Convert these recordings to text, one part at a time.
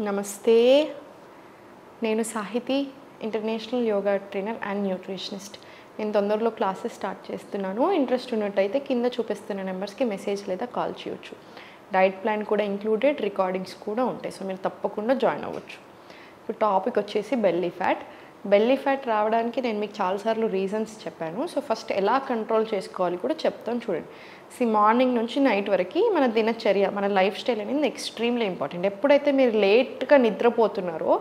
నమస్తే. నేను Sahithi, international yoga trainer and nutritionist. నేను తొందరలో క్లాసెస్ స్టార్ట్ చేస్తున్నాను. ఇంట్రెస్ట్ ఉన్నట్టయితే కింద చూపిస్తున్న నెంబర్స్కి మెసేజ్ లేదా కాల్ చేయొచ్చు. డైట్ ప్లాన్ కూడా ఇంక్లూడెడ్, రికార్డింగ్స్ కూడా ఉంటాయి. సో మీరు తప్పకుండా జాయిన్ అవ్వచ్చు. ఇప్పుడు టాపిక్ వచ్చేసి బెల్లీ ఫ్యాట్. బెల్లీ ఫ్యాట్ రావడానికి నేను మీకు చాలాసార్లు రీజన్స్ చెప్పాను. సో ఫస్ట్ ఎలా కంట్రోల్ చేసుకోవాలి కూడా చెప్తాను చూడండి. మార్నింగ్ నుంచి నైట్ వరకు మన దినచర్య, మన లైఫ్ స్టైల్ అనేది ఎక్స్ట్రీమ్లీ ఇంపార్టెంట్. ఎప్పుడైతే మీరు లేట్గా నిద్రపోతున్నారో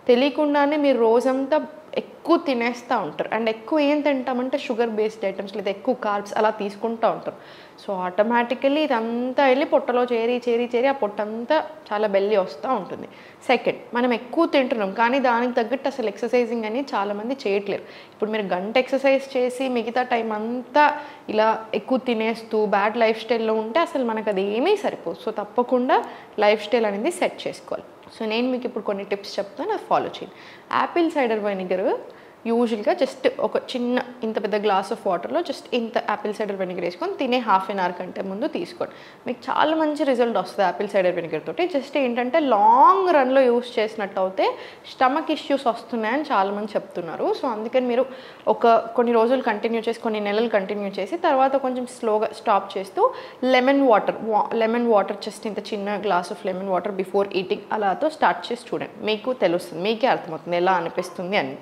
తెలియకుండానే మీరు రోజంతా ఎక్కువ తినేస్తూ ఉంటారు. అండ్ ఎక్కువ ఏం తింటామంటే షుగర్ బేస్డ్ ఐటమ్స్ లేదా ఎక్కువ కార్బ్స్ అలా తీసుకుంటూ ఉంటారు. సో ఆటోమేటికల్లీ ఇదంతా వెళ్ళి పొట్టలో చేరి ఆ పొట్టంతా చాలా బెల్లీ వస్తూ ఉంటుంది. సెకండ్, మనం ఎక్కువ తింటున్నాం కానీ దానికి తగ్గట్టు అసలు ఎక్సర్సైజింగ్ అనేది చాలామంది చేయట్లేరు. ఇప్పుడు మీరు గంట ఎక్సర్సైజ్ చేసి మిగతా టైం అంతా ఇలా ఎక్కువ తినేస్తూ బ్యాడ్ లైఫ్ స్టైల్లో ఉంటే అసలు మనకు అది ఏమీ సరిపోదు. సో తప్పకుండా లైఫ్ స్టైల్ అనేది సెట్ చేసుకోవాలి. సో నేను మీకు ఇప్పుడు కొన్ని టిప్స్ చెప్తాను, అది ఫాలో చేయండి. యాపిల్ సైడర్ వెనిగర్ యూజువల్గా జస్ట్ ఒక చిన్న ఇంత పెద్ద గ్లాస్ ఆఫ్ వాటర్లో జస్ట్ ఇంత యాపిల్ సైడర్ వెనిగర్ వేసుకొని తినే హాఫ్ అన్ అవర్ కంటే ముందు తీసుకోండి. మీకు చాలా మంచి రిజల్ట్ వస్తుంది యాపిల్ సైడర్ వెనిగర్ తోటి. జస్ట్ ఏంటంటే లాంగ్ రన్లో యూస్ చేసినట్టు అయితే స్టమక్ ఇష్యూస్ వస్తున్నాయని చాలామంది చెప్తున్నారు. సో అందుకని మీరు కొన్ని రోజులు కంటిన్యూ చేసి, కొన్ని నెలలు కంటిన్యూ చేసి తర్వాత కొంచెం స్లోగా స్టాప్ చేస్తూ లెమన్ వాటర్ జస్ట్ ఇంత చిన్న glass of lemon water before eating అలాతో స్టార్ట్ చేసి చూడండి. మీకు తెలుస్తుంది, మీకే అర్థమవుతుంది ఎలా అనిపిస్తుంది అని.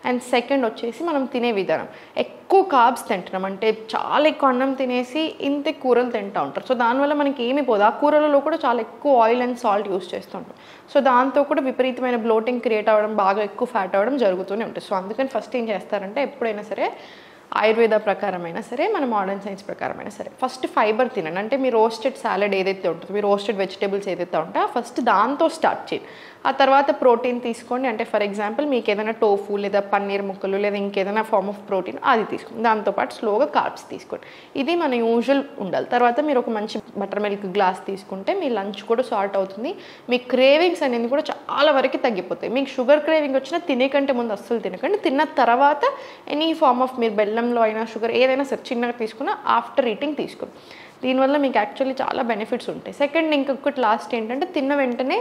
అండ్ సెకండ్ వచ్చేసి మనం తినే విధానం. ఎక్కువ కార్బ్స్ తింటున్నాం అంటే చాలా ఎక్కువ అన్నం తినేసి ఇంత కూరలు తింటూ ఉంటారు. సో దానివల్ల మనకి ఏమి పోదు. ఆ కూరలలో కూడా చాలా ఎక్కువ ఆయిల్ అండ్ సాల్ట్ యూస్ చేస్తూ ఉంటాం. సో దాంతో కూడా విపరీతమైన బ్లోటింగ్ క్రియేట్ అవ్వడం, బాగా ఎక్కువ ఫ్యాట్ అవ్వడం జరుగుతూనే ఉంటుంది. సో అందుకని ఫస్ట్ ఏం చేస్తారంటే ఎప్పుడైనా సరే ఆయుర్వేద ప్రకారమైనా సరే, మన మోడర్న్ సైన్స్ ప్రకారమైనా సరే, ఫస్ట్ ఫైబర్ తినండి. అంటే మీ రోస్టెడ్ సాలడ్ ఏదైతే ఉంటుందో, మీ రోస్టెడ్ వెజిటేబుల్స్ ఏదైతే ఉంటాయో ఫస్ట్ దాంతో స్టార్ట్ చేయండి. ఆ తర్వాత ప్రోటీన్ తీసుకోండి. అంటే ఫర్ ఎగ్జాంపుల్ మీకు ఏదైనా టోఫు లేదా పన్నీర్ ముక్కలు లేదా ఇంకేదైనా ఫార్మ్ ఆఫ్ ప్రోటీన్ అది తీసుకోండి. దాంతోపాటు స్లోగా కార్బ్స్ తీసుకోండి. ఇది మన యూజువల్ ఉండాలి. తర్వాత మీరు ఒక మంచి బటర్ మిల్క్ గ్లాస్ తీసుకుంటే మీ లంచ్ కూడా సార్ట్ అవుతుంది. మీ క్రేవింగ్స్ అనేది కూడా చాలా వరకు తగ్గిపోతాయి. మీకు షుగర్ క్రేవింగ్ వచ్చినా తినే కంటే ముందు అస్సలు తినకండి. తిన్న తర్వాత ఎనీ ఫార్మ్ ఆఫ్ మీరు బెల్లంలో అయినా షుగర్ ఏదైనా సరే చిన్నగా తీసుకున్నా ఆఫ్టర్ ఈటింగ్ తీసుకోండి. దీనివల్ల మీకు యాక్చువల్లీ చాలా బెనిఫిట్స్ ఉంటాయి. సెకండ్, ఇంకొకటి లాస్ట్ ఏంటంటే తిన్న వెంటనే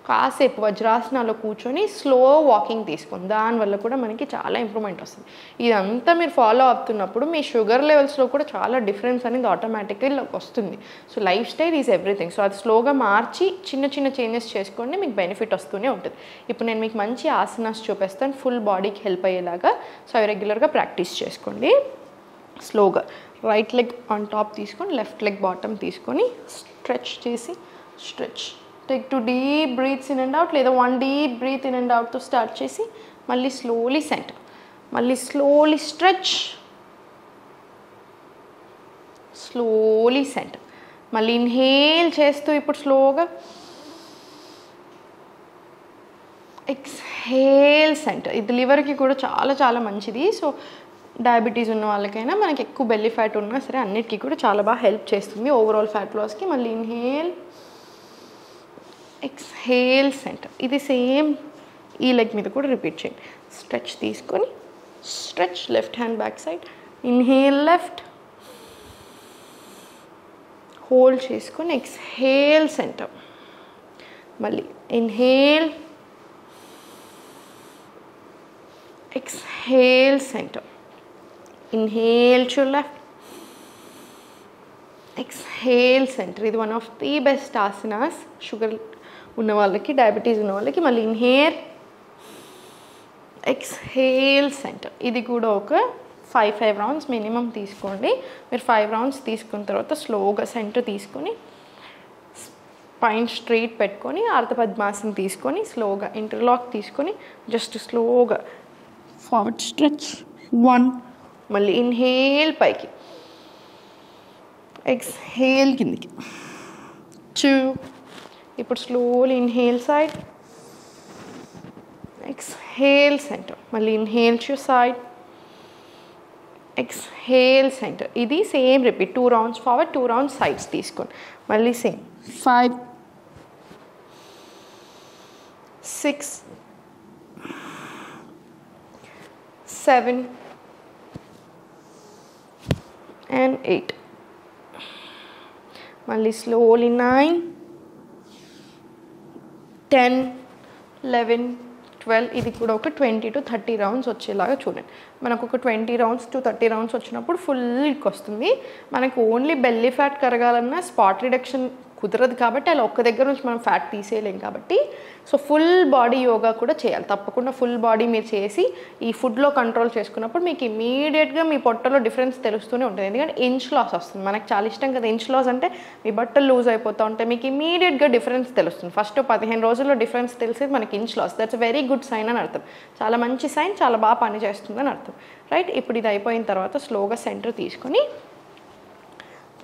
కాసేపు వజ్రాసనాలో కూర్చొని స్లో వాకింగ్ తీసుకోండి. దానివల్ల కూడా మనకి చాలా ఇంప్రూవ్మెంట్ వస్తుంది. ఇదంతా మీరు ఫాలో అవుతున్నప్పుడు మీ షుగర్ లెవెల్స్లో కూడా చాలా డిఫరెన్స్ అనేది ఆటోమేటిక్గా వస్తుంది. So life style is everything. So అది స్లోగా మార్చి చిన్న చిన్న చేంజెస్ చేసుకోండి, మీకు బెనిఫిట్ వస్తూనే ఉంటుంది. ఇప్పుడు నేను మీకు మంచి ఆసనాస్ చూపిస్తాను ఫుల్ బాడీకి హెల్ప్ అయ్యేలాగా. సో అవి రెగ్యులర్గా ప్రాక్టీస్ చేసుకోండి. స్లోగా రైట్ లెగ్ ఆన్ టాప్ తీసుకొని లెఫ్ట్ లెగ్ బాటమ్ తీసుకొని స్ట్రెచ్ చేసి take 2 deep breaths in and out, లేదా 1 డీప్ బ్రీత్ ఇన్ అండ్ అవుట్తో స్టార్ట్ చేసి మళ్ళీ స్లోలీ సెంటర్, మళ్ళీ స్లోలీ స్ట్రెచ్, స్లోలీ సెంటర్, మళ్ళీ ఇన్హేల్ చేస్తూ ఇప్పుడు స్లోగా ఎక్స్హేల్ సెంటర్. ఇది లివర్కి కూడా చాలా చాలా మంచిది. సో డయాబెటీస్ ఉన్న వాళ్ళకైనా, మనకి ఎక్కువ బెల్లీ ఫ్యాట్ ఉన్నా సరే అన్నిటికీ కూడా చాలా బాగా హెల్ప్ చేస్తుంది ఓవరాల్ ఫ్యాట్ లాస్కి. మళ్ళీ ఇన్హేల్, ఎక్స్హేల్ సెంటర్. ఇది సేమ్ ఈ లెగ్ మీద కూడా రిపీట్ చేయండి. స్ట్రెచ్ తీసుకొని stretch, left hand back side, inhale left, hold చేసుకొని ఎక్స్హేల్ సెంటర్, మళ్ళీ inhale, exhale center, inhale to left, exhale center. ఇది one of the best asanas sugar ఉన్న వాళ్ళకి, డయాబెటీస్ ఉన్న వాళ్ళకి. మళ్ళీ ఇన్హేల్, ఎక్స్హేల్ సెంటర్. ఇది కూడా ఒక 5 రౌండ్స్ మినిమం తీసుకోండి. మీరు 5 రౌండ్స్ తీసుకున్న తర్వాత స్లోగా సెంటర్ తీసుకొని స్పైన్ స్ట్రైట్ పెట్టుకొని అర్ధ పద్మాసనం తీసుకొని స్లోగా ఇంటర్లాక్ తీసుకొని జస్ట్ స్లోగా ఫార్వర్డ్ స్ట్రెచ్ 1, మళ్ళీ ఇన్హేల్ పైకి, ఎక్స్హేల్ కిందికి 2, ఇప్పుడు slowly inhale side, exhale centre, మళ్ళీ inhale to side, exhale centre. ఇది same repeat 2 rounds forward, 2 rounds sides తీసుకోండి. మళ్ళీ సేమ్ 5, 6, 7 and 8. మళ్ళీ స్లోలీ 9, 10, 11, 12 ఇది కూడా ఒక 20 to 30 రౌండ్స్ వచ్చేలాగా చూడండి. మనకు ఒక 20 rounds to 30 rounds వచ్చినప్పుడు ఫుల్ వస్తుంది. మనకు ఓన్లీ బెల్లీ ఫ్యాట్ కరగాలన్నా స్పాట్ రిడక్షన్ కుదరదు కాబట్టి అలా ఒక్క దగ్గర నుంచి మనం ఫ్యాట్ తీసేయలేం కాబట్టి సో ఫుల్ బాడీ యోగా కూడా చేయాలి. తప్పకుండా ఫుల్ బాడీ మీరు చేసి ఈ ఫుడ్లో కంట్రోల్ చేసుకున్నప్పుడు మీకు ఇమీడియట్గా మీ పొట్టలో డిఫరెన్స్ తెలుస్తూనే ఉంటుంది. ఎందుకంటే ఇంచ్ లాస్ వస్తుంది. మనకు చాలా ఇష్టం కదా ఇంచ్ లాస్ అంటే. మీ బట్టలు లూజ్ అయిపోతూ ఉంటాయి, మీకు ఇమీడియట్గా డిఫరెన్స్ తెలుస్తుంది. ఫస్ట్ 15 రోజుల్లో డిఫరెన్స్ తెలిసేది మనకి inch loss. That's a very good sign అని అర్థం. చాలా మంచి సైన్, చాలా బాగా పనిచేస్తుందని అర్థం. రైట్, ఇప్పుడు ఇది అయిపోయిన తర్వాత స్లోగా సెంటర్ తీసుకొని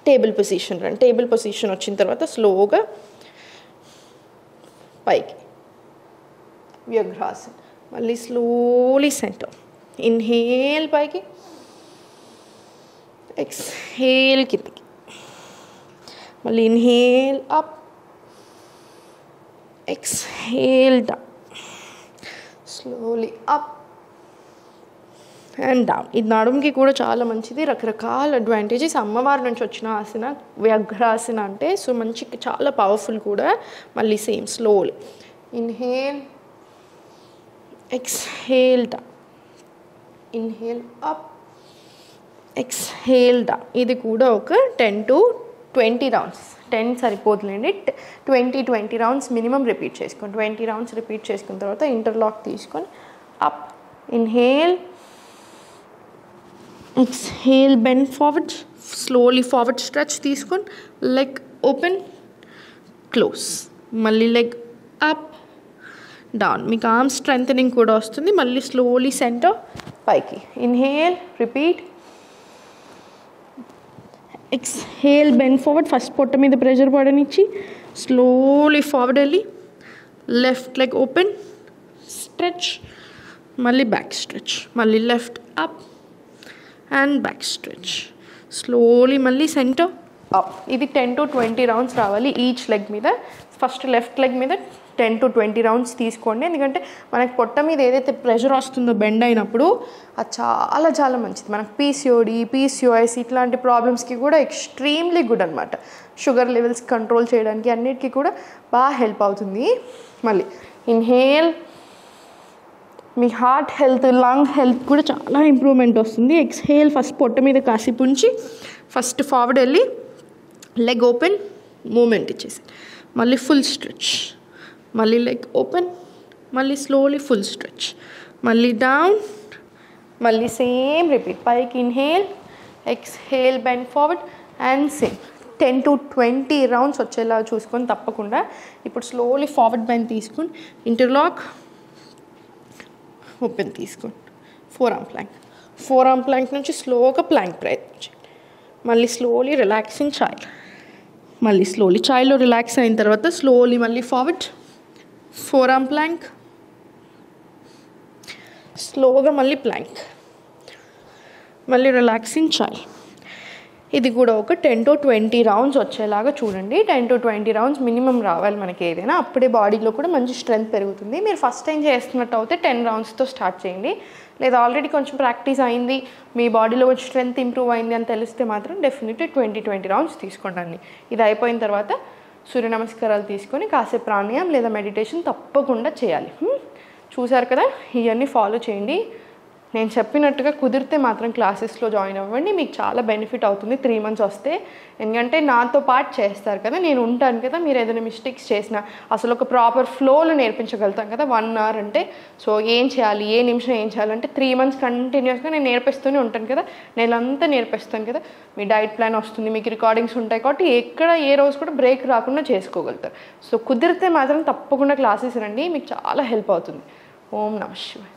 టేబుల్ పొజిషన్ రండి. టేబుల్ పొజిషన్ వచ్చిన తర్వాత స్లోగా పైకి వ్యాఘ్రాసన్, మళ్ళీ స్లోలీ సెంటర్. ఇన్హేల్ పైకి, ఎక్స్హేల్ కిందకి, మళ్ళీ inhale up, exhale down, slowly up and down. ఇది నడుముకి కూడా చాలా మంచిది. రకరకాల అడ్వాంటేజెస్. అమ్మవారి నుంచి వచ్చిన ఆసన వ్యాఘ్రాసన అంటే సో మంచి చాలా పవర్ఫుల్ కూడా. మళ్ళీ same slowly inhale, exhale down, inhale up, exhale down. ఇది కూడా ఒక 10 to 20 rounds. 10 సరిపోతుందండి. 20 rounds మినిమం రిపీట్ చేసుకోండి. 20 rounds రిపీట్ చేసుకున్న తర్వాత ఇంటర్లాక్ తీసుకొని up, inhale, exhale, bend forward, slowly forward stretch తీసుకొని leg open, close, మళ్ళీ leg up, down. మీకు arm strengthening కూడా వస్తుంది. మళ్ళీ slowly center పైకి, inhale, repeat, exhale, bend forward. First పొట్ట మీద ప్రెషర్ పడనిచ్చి slowly forward వెళ్ళి left leg open, stretch, మళ్ళీ back stretch, మళ్ళీ left up and back stretch, slowly మళ్ళీ center up. ఇది 10 to 20 rounds రావాలి ఈచ్ లెగ్ మీద. ఫస్ట్ లెఫ్ట్ లెగ్ మీద 10 to 20 rounds తీసుకోండి. ఎందుకంటే మనకి పొట్ట మీద ఏదైతే ప్రెషర్ వస్తుందో బెండ్ అయినప్పుడు అది చాలా చాలా మంచిది. మనకు PCOS ఇట్లాంటి ప్రాబ్లమ్స్కి కూడా ఎక్స్ట్రీమ్లీ గుడ్ అనమాట. షుగర్ లెవెల్స్ కంట్రోల్ చేయడానికి అన్నిటికీ కూడా బాగా హెల్ప్ అవుతుంది. మళ్ళీ ఇన్హేల్, మీ హార్ట్ హెల్త్, లంగ్ హెల్త్ కూడా చాలా ఇంప్రూవ్మెంట్ వస్తుంది. ఎక్స్హేల్, ఫస్ట్ పొట్ట మీద కాసేపు ఉంచి ఫస్ట్ ఫార్వర్డ్ వెళ్ళి లెగ్ ఓపెన్ మూమెంట్ ఇచ్చేసి మళ్ళీ ఫుల్ స్ట్రెచ్, మళ్ళీ లెగ్ ఓపెన్, మళ్ళీ స్లోలీ ఫుల్ స్ట్రెచ్, మళ్ళీ డౌన్, మళ్ళీ సేమ్ రిపీట్. పైకి inhale, exhale, bend forward and same. 10 to 20 rounds వచ్చేలా చూసుకొని తప్పకుండా. ఇప్పుడు స్లోలీ ఫార్వర్డ్ బెండ్ తీసుకొని ఇంటర్లాక్, ఓపెన్ తీసుకోండి, ఫోర్ ఆర్మ్ ప్లాంక్ నుంచి స్లోగా ప్లాంక్ ప్రయత్నించండి. మళ్ళీ స్లోలీ రిలాక్సింగ్ చైల్డ్, మళ్ళీ స్లోలీ చైల్డ్లో రిలాక్స్ అయిన తర్వాత స్లోలీ మళ్ళీ ఫార్వర్డ్, ఫోర్ ఆర్మ్ ప్లాంక్, స్లోగా మళ్ళీ ప్లాంక్, మళ్ళీ రిలాక్సింగ్ చైల్డ్. ఇది కూడా ఒక 10 to 20 rounds వచ్చేలాగా చూడండి. 10 to 20 rounds మినిమం రావాలి మనకి ఏదైనా. అప్పుడే బాడీలో కూడా మంచి స్ట్రెంగ్త్ పెరుగుతుంది. మీరు ఫస్ట్ టైం చేస్తున్నట్టు అయితే 10 roundsతో స్టార్ట్ చేయండి. లేదా ఆల్రెడీ కొంచెం ప్రాక్టీస్ అయింది, మీ బాడీలో కొంచెం స్ట్రెంగ్త్ ఇంప్రూవ్ అయింది అని తెలిస్తే మాత్రం డెఫినెట్లీ 20 rounds తీసుకోండి. ఇది అయిపోయిన తర్వాత సూర్య నమస్కారాలు తీసుకొని కాసేపు ప్రాణాయామం లేదా మెడిటేషన్ తప్పకుండా చేయాలి. చూసారు కదా, ఇవన్నీ ఫాలో చేయండి. నేను చెప్పినట్టుగా కుదిరితే మాత్రం క్లాసెస్లో జాయిన్ అవ్వండి. మీకు చాలా బెనిఫిట్ అవుతుంది 3 months వస్తే. ఎందుకంటే నాతో పాటు చేస్తారు కదా, నేను ఉంటాను కదా. మీరు ఏదైనా మిస్టేక్స్ చేసినా అసలు ఒక ప్రాపర్ ఫ్లోలో నేర్పించగలుగుతాం కదా 1 hour అంటే. సో ఏం చేయాలి, ఏ నిమిషం ఏం చేయాలంటే 3 months కంటిన్యూస్గా నేను నేర్పిస్తూనే ఉంటాను కదా. నెలంతా నేర్పిస్తాను కదా. మీ డైట్ ప్లాన్ వస్తుంది, మీకు రికార్డింగ్స్ ఉంటాయి కాబట్టి ఎక్కడ ఏ రోజు కూడా బ్రేక్ రాకుండా చేసుకోగలుగుతారు. సో కుదిరితే మాత్రం తప్పకుండా క్లాసెస్ రండి, మీకు చాలా హెల్ప్ అవుతుంది. ఓం నమః శివాయ.